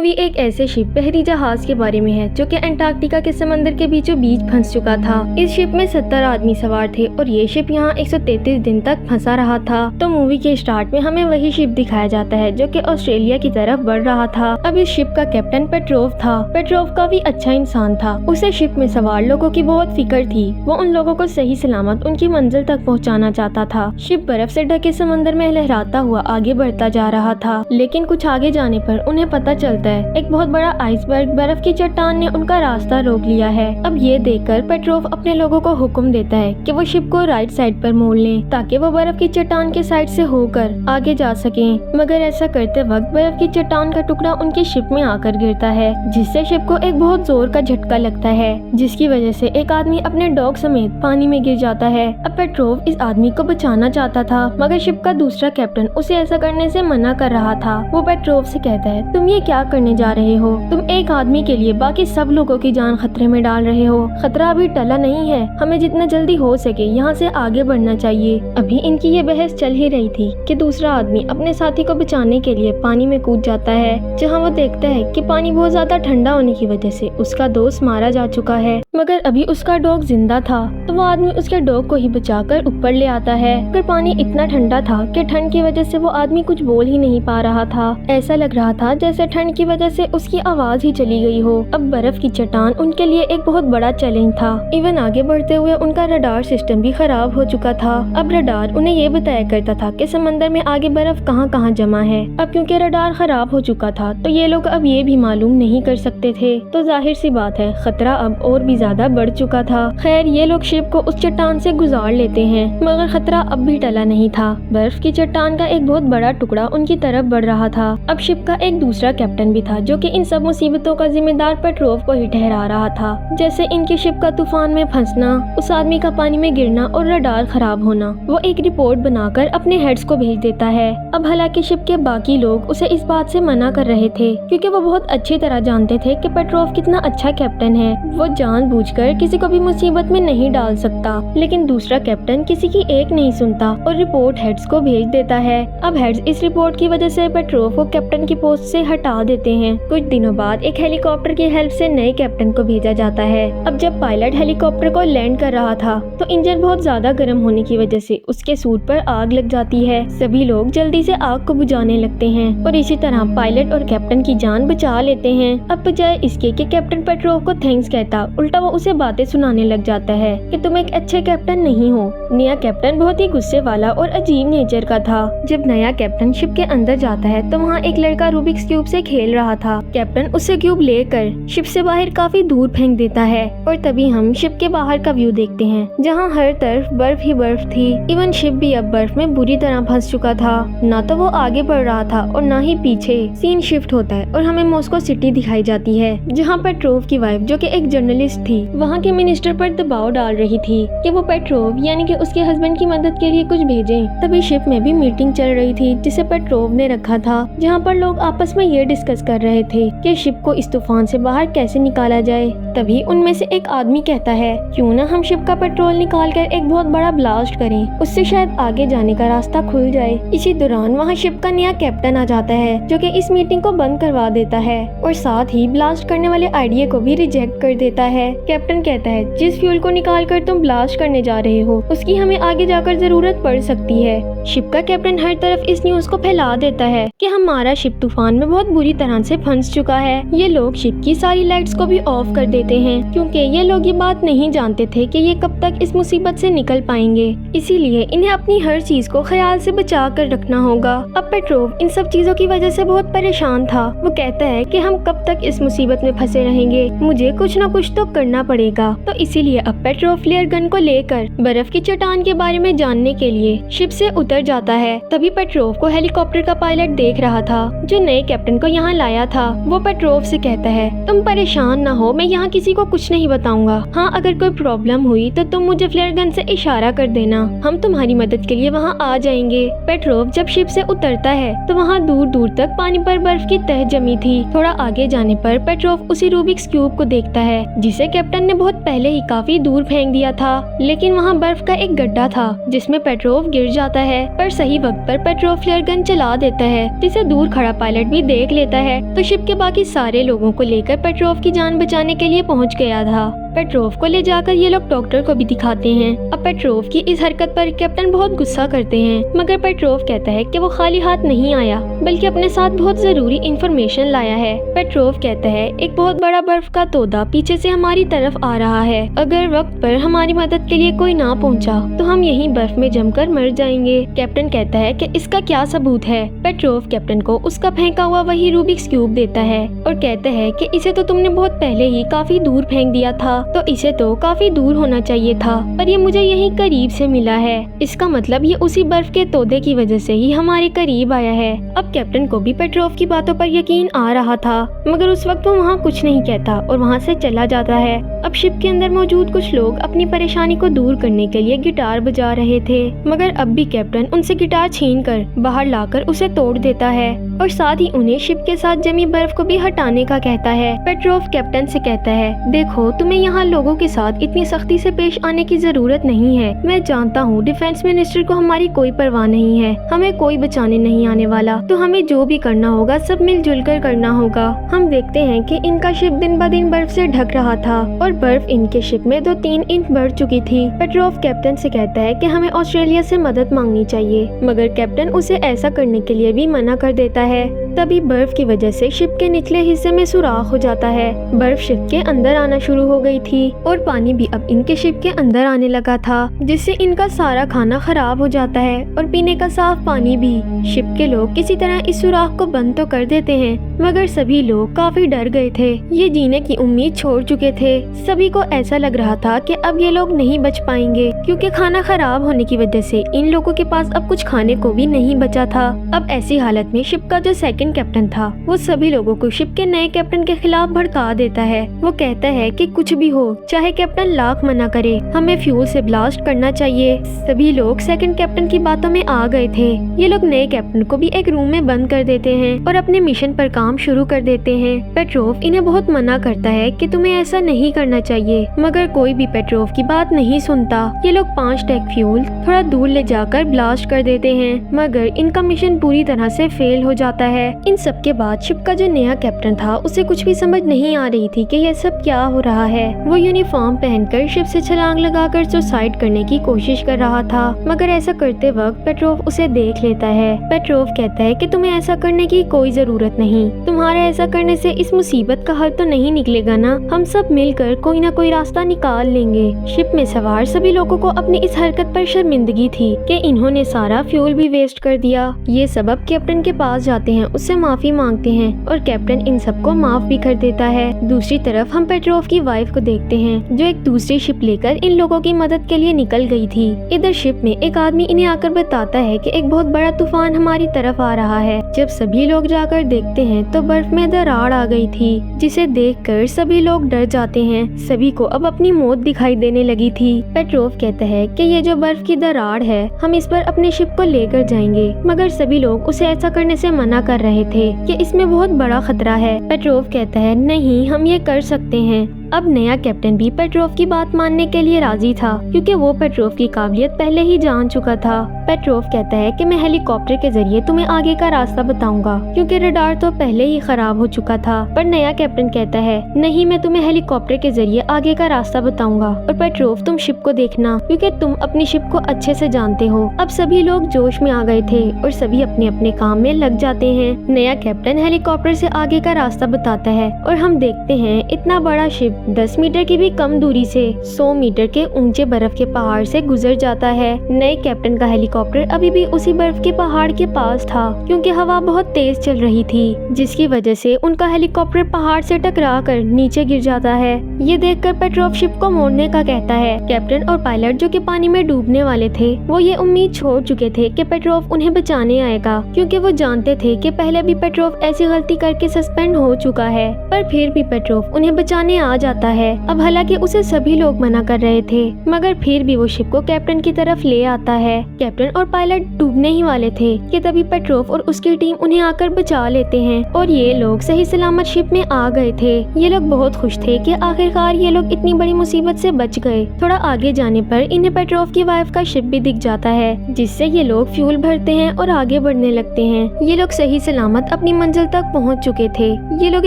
Movie एक ऐसे ship बहरी जहाज के बारे में है जो कि अंटार्कटिका के समंदर के बीचों बीच फंस चुका था। इस शिप में 70 आदमी सवार थे और ये शिप यहाँ 133 दिन तक फंसा रहा था। तो मूवी के स्टार्ट में हमें वही शिप दिखाया जाता है जो कि ऑस्ट्रेलिया की तरफ बढ़ रहा था। अब इस शिप का कैप्टन पेट्रोव था। पेट्रोव काफी अच्छा इंसान था। उसे शिप में सवार लोगों की बहुत फिक्र थी। वो उन लोगों को सही सलामत उनकी मंजिल तक पहुँचाना चाहता था। शिप बर्फ से ढके समंदर में लहराता हुआ आगे बढ़ता जा रहा था, लेकिन कुछ आगे जाने पर उन्हें पता चलता है एक बहुत बड़ा आइसबर्ग बर्फ की चट्टान ने उनका रास्ता रोक लिया है। अब ये देखकर पेट्रोव अपने लोगों को हुक्म देता है कि वो शिप को राइट साइड पर मोड़ लें ताकि वो बर्फ की चट्टान के साइड से होकर आगे जा सकें। मगर ऐसा करते वक्त बर्फ की चट्टान का टुकड़ा उनकी शिप में आकर गिरता है, जिससे शिप को एक बहुत जोर का झटका लगता है, जिसकी वजह से एक आदमी अपने डॉग समेत पानी में गिर जाता है। अब पेट्रोव इस आदमी को बचाना चाहता था, मगर शिप का दूसरा कैप्टन उसे ऐसा करने से मना कर रहा था। वो पेट्रोव से कहता है, तुम ये क्या करने जा रहे हो? तुम एक आदमी के लिए बाकी सब लोगों की जान खतरे में डाल रहे हो। खतरा अभी टला नहीं है। हमें जितना जल्दी हो सके यहाँ से आगे बढ़ना चाहिए। अभी इनकी ये बहस चल ही रही थी कि दूसरा आदमी अपने साथी को बचाने के लिए पानी में कूद जाता है, जहाँ वो देखता है कि पानी बहुत ज्यादा ठंडा होने की वजह से उसका दोस्त मारा जा चुका है। मगर अभी उसका डॉग जिंदा था, तो वो आदमी उसके डॉग को ही बचाकर ऊपर ले आता है। मगर पानी इतना ठंडा था कि ठंड की वजह से वो आदमी कुछ बोल ही नहीं पा रहा था। ऐसा लग रहा था जैसे ठंड की वजह से उसकी आवाज ही चली गई हो। अब बर्फ की चट्टान उनके लिए एक बहुत बड़ा चैलेंज था। इवन आगे बढ़ते हुए उनका रडार सिस्टम भी खराब हो चुका था। अब रडार उन्हें ये बताया करता था कि समंदर में आगे बर्फ कहाँ कहाँ जमा है। अब क्योंकि रडार खराब हो चुका था, तो ये लोग अब ये भी मालूम नहीं कर सकते थे। तो जाहिर सी बात है, खतरा अब और भी ज्यादा बढ़ चुका था। खैर, ये लोग शिप को उस चट्टान से गुजार लेते हैं, मगर खतरा अब भी टला नहीं था। बर्फ की चट्टान का एक बहुत बड़ा टुकड़ा उनकी तरफ बढ़ रहा था। अब शिप का एक दूसरा कैप्टन भी था जो कि इन सब मुसीबतों का जिम्मेदार पेट्रोव को ही ठहरा रहा था। जैसे इनकी शिप का तूफान में फंसना, उस आदमी का पानी में गिरना और रडार खराब होना। वो एक रिपोर्ट बनाकर अपने हेड्स को भेज देता है। अब हालांकि शिप के बाकी लोग उसे इस बात से मना कर रहे थे, क्योंकि वो बहुत अच्छी तरह जानते थे कि पेट्रोव कितना अच्छा कैप्टन है। वो जानबूझकर किसी को भी मुसीबत में नहीं डाल सकता। लेकिन दूसरा कैप्टन किसी की एक नहीं सुनता और रिपोर्ट हेड्स को भेज देता है। अब हेड्स इस रिपोर्ट की वजह से पेट्रोव को कैप्टन की पोस्ट से हटा देते हैं। कुछ दिनों बाद एक हेलीकॉप्टर की हेल्प से नए कैप्टन को भेजा जाता है। अब जब पायलट हेलीकॉप्टर को लैंड कर रहा था, तो इंजन बहुत ज्यादा गर्म होने की वजह से उसके सूट पर आग लग जाती है। सभी लोग जल्दी से आग को बुझाने लगते हैं और इसी तरह पायलट और कैप्टन की जान बचा लेते हैं। अब बजाय इसके कि कैप्टन पेट्रोव को थैंक्स कहता, उल्टा वो उसे बातें सुनाने लग जाता है कि तुम एक अच्छे कैप्टन नहीं हो। नया कैप्टन बहुत ही गुस्से वाला और अजीब नेचर का था। जब नया कैप्टन शिप के अंदर जाता है, तो वहाँ एक लड़का रूबिक्स क्यूब से खेल रहा था। कैप्टन उससे क्यूब लेकर शिप से बाहर काफी दूर फेंक देता है और तभी हम शिप के बाहर का व्यू देखते हैं, जहाँ हर तरफ बर्फ ही बर्फ थी। इवन शिप भी अब बर्फ में बुरी तरह फंस चुका था। ना तो वो आगे बढ़ रहा था और ना ही पीछे। सीन शिफ्ट होता है और हमें मॉस्को सिटी दिखाई जाती है, जहाँ पेट्रोव की वाइफ, जो कि एक जर्नलिस्ट थी, वहाँ के मिनिस्टर पर दबाव डाल रही थी कि वो पेट्रोव यानी कि उसके हस्बैंड की मदद के लिए कुछ भेजें। तभी शिप में भी मीटिंग चल रही थी जिसे पेट्रोव ने रखा था, जहाँ पर लोग आपस में ये डिस्कस कर रहे थे कि शिप को इस तूफान से बाहर कैसे निकाला जाए। तभी उनमें से एक आदमी कहता है, क्यों ना हम शिप का पेट्रोल निकाल कर एक बहुत बड़ा ब्लास्ट करें, उससे शायद आगे जाने का रास्ता खुल जाए। इसी दौरान वहाँ शिप का नया कैप्टन आ जाता है, जो कि इस मीटिंग को बंद करवा देता है और साथ ही ब्लास्ट करने वाले आइडिया को भी रिजेक्ट कर देता है। कैप्टन कहता है, जिस फ्यूल को निकाल कर तुम ब्लास्ट करने जा रहे हो, उसकी हमें आगे जाकर जरूरत पड़ सकती है। शिप का कैप्टन हर तरफ इस न्यूज को फैला देता है कि हमारा शिप तूफान में बहुत बुरी तरह से फंस चुका है। ये लोग शिप की सारी लाइट्स को भी ऑफ कर देते हैं, क्योंकि ये लोग ये बात नहीं जानते थे कि ये कब तक इस मुसीबत से निकल पाएंगे। इसीलिए इन्हें अपनी हर चीज को ख्याल से बचा कर रखना होगा। अब पेट्रोव इन सब चीजों की वजह से बहुत परेशान था। वो कहता है कि हम कब तक इस मुसीबत में फंसे रहेंगे, मुझे कुछ न कुछ तो करना पड़ेगा। तो इसीलिए अब पेट्रोव फ्लेयर गन को लेकर बर्फ की चट्टान के बारे में जानने के लिए शिप से उतर जाता है। तभी पेट्रोव को हेलीकॉप्टर का पायलट देख रहा था, जो नए कैप्टन को यहाँ लाया था। वो पेट्रोव से कहता है, तुम परेशान ना हो, मैं यहाँ किसी को कुछ नहीं बताऊंगा। हाँ, अगर कोई प्रॉब्लम हुई तो तुम मुझे फ्लेयर गन से इशारा कर देना, हम तुम्हारी मदद के लिए वहाँ आ जाएंगे। पेट्रोव जब शिप से उतरता है, तो वहाँ दूर दूर तक पानी पर बर्फ की तह जमी थी। थोड़ा आगे जाने पर पेट्रोव उसी रूबिक्स क्यूब को देखता है, जिसे कैप्टन ने बहुत पहले ही काफी दूर फेंक दिया था। लेकिन वहाँ बर्फ का एक गड्ढा था, जिसमें पेट्रोव गिर जाता है। है, पर सही वक्त पर पेट्रोव फ्लेयर गन चला देता है, जिसे दूर खड़ा पायलट भी देख लेता है। तो शिप के बाकी सारे लोगों को लेकर पेट्रोव की जान बचाने के लिए पहुंच गया था। पेट्रोव को ले जाकर ये लोग डॉक्टर को भी दिखाते हैं। अब पेट्रोव की इस हरकत पर कैप्टन बहुत गुस्सा करते हैं, मगर पेट्रोव कहता है कि वो खाली हाथ नहीं आया, बल्कि अपने साथ बहुत जरूरी इंफॉर्मेशन लाया है। पेट्रोव कहता है एक बहुत बड़ा बर्फ का तोदा पीछे से हमारी तरफ आ रहा है। अगर वक्त पर हमारी मदद के लिए कोई ना पहुंचा तो हम यहीं बर्फ में जमकर मर जाएंगे। कैप्टन कहता है कि इसका क्या सबूत है। पेट्रोव कैप्टन को उसका फेंका हुआ वही रूबिक्स क्यूब देता है और कहता है कि इसे तो तुमने बहुत पहले ही काफी दूर फेंक दिया था, तो इसे तो काफी दूर होना चाहिए था, पर ये मुझे यहीं करीब से मिला है। इसका मतलब ये उसी बर्फ के तोदे की वजह से ही हमारे करीब आया है। अब कैप्टन को भी पेट्रोव की बातों पर यकीन आ रहा था, मगर उस वक्त वो वहाँ कुछ नहीं कहता और वहाँ से चला जाता है। अब शिप के अंदर मौजूद कुछ लोग अपनी परेशानी को दूर करने के लिए गिटार बजा रहे थे, मगर अब भी कैप्टन उनसे गिटार छीनकर बाहर लाकर उसे तोड़ देता है और साथ ही उन्हें शिप के साथ जमी बर्फ को भी हटाने का कहता है। पेट्रोव कैप्टन से कहता है, देखो तुम्हें यहाँ लोगों के साथ इतनी सख्ती से पेश आने की जरूरत नहीं है। मैं जानता हूँ डिफेंस मिनिस्टर को हमारी कोई परवाह नहीं है, हमें कोई बचाने नहीं आने वाला, तो हमें जो भी करना होगा सब मिलजुल कर करना होगा। हम देखते हैं कि इनका शिप दिन ब दिन बर्फ से ढक रहा था और बर्फ इनके शिप में 2-3 इंच बढ़ चुकी थी। पेट्रोव कैप्टन से कहता है कि हमें ऑस्ट्रेलिया से मदद मांगनी चाहिए, मगर कैप्टन उसे ऐसा करने के लिए भी मना कर देता है। तभी बर्फ की वजह से शिप के निचले हिस्से में सुराख हो जाता है। बर्फ शिप के अंदर आना शुरू हो गई थी और पानी भी अब इनके शिप के अंदर आने लगा था, जिससे इनका सारा खाना खराब हो जाता है और पीने का साफ पानी भी। शिप के लोग किसी तरह इस सुराख को बंद तो कर देते हैं, मगर सभी लोग काफी डर गए थे। ये जीने की उम्मीद छोड़ चुके थे। सभी को ऐसा लग रहा था कि अब ये लोग नहीं बच पाएंगे, क्योंकि खाना खराब होने की वजह से इन लोगों के पास अब कुछ खाने को भी नहीं बचा था। अब ऐसी हालत में शिप का जो सेकंड कैप्टन था वो सभी लोगों को शिप के नए कैप्टन के खिलाफ भड़का देता है। वो कहता है कि कुछ भी हो, चाहे कैप्टन लाख मना करे, हमें फ्यूल से ब्लास्ट करना चाहिए। सभी लोग सेकंड कैप्टन की बातों में आ गए थे। ये लोग नए कैप्टन को भी एक रूम में बंद कर देते हैं और अपने मिशन पर काम शुरू कर देते हैं। पेट्रोव इन्हें बहुत मना करता है कि तुम्हें ऐसा नहीं करना चाहिए, मगर कोई भी पेट्रोव की बात नहीं सुनता। ये लोग 5 टैंक फ्यूल थोड़ा दूर ले जाकर ब्लास्ट कर देते हैं, मगर इनका मिशन पूरी तरह से फेल हो जाता है। इन सब के बाद शिप का जो नया कैप्टन था उसे कुछ भी समझ नहीं आ रही थी कि यह सब क्या हो रहा है। वो यूनिफॉर्म पहनकर शिप से छलांग लगाकर सुसाइड करने की कोशिश कर रहा था, मगर ऐसा करते वक्त पेट्रोव उसे देख लेता है। पेट्रोव कहता है कि तुम्हें ऐसा करने की कोई जरूरत नहीं, तुम्हारे ऐसा करने से इस मुसीबत का हल तो नहीं निकलेगा ना, हम सब मिलकर कोई ना कोई रास्ता निकाल लेंगे। शिप में सवार सभी लोगों को अपनी इस हरकत पर शर्मिंदगी थी कि इन्होंने सारा फ्यूल भी वेस्ट कर दिया। ये सबब कैप्टन के पास जाते हैं, उससे माफी मांगते हैं और कैप्टन इन सबको माफ भी कर देता है। दूसरी तरफ हम पेट्रोव की वाइफ को देखते हैं, जो एक दूसरी शिप लेकर इन लोगों की मदद के लिए निकल गई थी। इधर शिप में एक आदमी इन्हें आकर बताता है कि एक बहुत बड़ा तूफान हमारी तरफ आ रहा है। जब सभी लोग जाकर देखते हैं तो बर्फ में दरार आ गई थी, जिसे देखकर सभी लोग डर जाते हैं। सभी को अब अपनी मौत दिखाई देने लगी थी। पेट्रोव कहता है कि ये जो बर्फ की दरार है हम इस पर अपने शिप को लेकर जाएंगे, मगर सभी लोग उसे ऐसा करने से मना कर रहे थे कि इसमें बहुत बड़ा खतरा है। पेट्रोव कहता है नहीं, हम ये कर सकते हैं। अब नया कैप्टन भी पेट्रोव की बात मानने के लिए राजी था, क्योंकि वो पेट्रोव की काबिलियत पहले ही जान चुका था। पेट्रोव कहता है कि मैं हेलीकॉप्टर के जरिए तुम्हें आगे का रास्ता बताऊंगा, क्योंकि रडार तो पहले ही खराब हो चुका था। पर नया कैप्टन कहता है नहीं, मैं तुम्हें हेलीकॉप्टर के जरिए आगे का रास्ता बताऊंगा और पेट्रोव तुम शिप को देखना, क्योंकि तुम अपनी शिप को अच्छे से जानते हो। अब सभी लोग जोश में आ गए थे और सभी अपने अपने काम में लग जाते हैं। नया कैप्टन हेलीकॉप्टर से आगे का रास्ता बताता है और हम देखते हैं इतना बड़ा शिप 10 मीटर की भी कम दूरी से 100 मीटर के ऊंचे बर्फ के पहाड़ से गुजर जाता है। नए कैप्टन का हेलीकॉप्टर अभी भी उसी बर्फ के पहाड़ के पास था, क्योंकि हवा बहुत तेज चल रही थी, जिसकी वजह से उनका हेलीकॉप्टर पहाड़ से टकराकर नीचे गिर जाता है। ये देखकर पेट्रोव शिप को मोड़ने का कहता है। कैप्टन और पायलट जो कि पानी में डूबने वाले थे, वो ये उम्मीद छोड़ चुके थे कि पेट्रोव उन्हें बचाने आएगा, क्योंकि वो जानते थे कि पहले भी पेट्रोव ऐसी गलती करके सस्पेंड हो चुका है। पर फिर भी पेट्रोव उन्हें बचाने आ जाता जाता है। अब हालांकि उसे सभी लोग मना कर रहे थे, मगर फिर भी वो शिप को कैप्टन की तरफ ले आता है। कैप्टन और पायलट डूबने ही वाले थे कि तभी पेट्रोफ और उसकी टीम उन्हें आकर बचा लेते हैं और ये लोग सही सलामत शिप में आ गए थे। ये लोग बहुत खुश थे कि आखिरकार ये लोग इतनी बड़ी मुसीबत से बच गए। थोड़ा आगे जाने पर इन्हें पेट्रोफ की वाइफ का शिप भी दिख जाता है, जिससे ये लोग फ्यूल भरते हैं और आगे बढ़ने लगते हैं। ये लोग सही सलामत अपनी मंजिल तक पहुंच चुके थे। ये लोग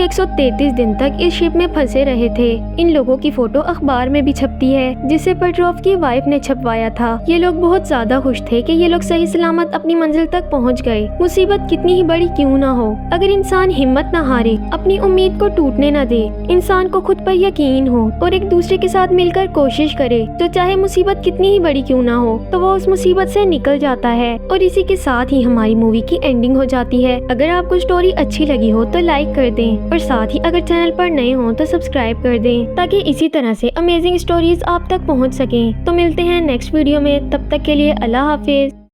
133 दिन तक इस शिप में फंसे रहे थे। इन लोगों की फोटो अखबार में भी छपती है, जिसे पेट्रोफ की वाइफ ने छपवाया था। ये लोग बहुत ज्यादा खुश थे कि ये लोग सही सलामत अपनी मंजिल तक पहुंच गए। मुसीबत कितनी ही बड़ी क्यों ना हो, अगर इंसान हिम्मत ना हारे, अपनी उम्मीद को टूटने न दे, इंसान को खुद पर यकीन हो और एक दूसरे के साथ मिलकर कोशिश करे, तो चाहे मुसीबत कितनी ही बड़ी क्यों ना हो, तो वो उस मुसीबत से निकल जाता है। और इसी के साथ ही हमारी मूवी की एंडिंग हो जाती है। अगर आपको स्टोरी अच्छी लगी हो तो लाइक कर दें और साथ ही अगर चैनल पर नए हो तो सब्सक्राइब कर दें, ताकि इसी तरह से अमेजिंग स्टोरीज आप तक पहुंच सकें। तो मिलते हैं नेक्स्ट वीडियो में, तब तक के लिए अल्लाह हाफिज।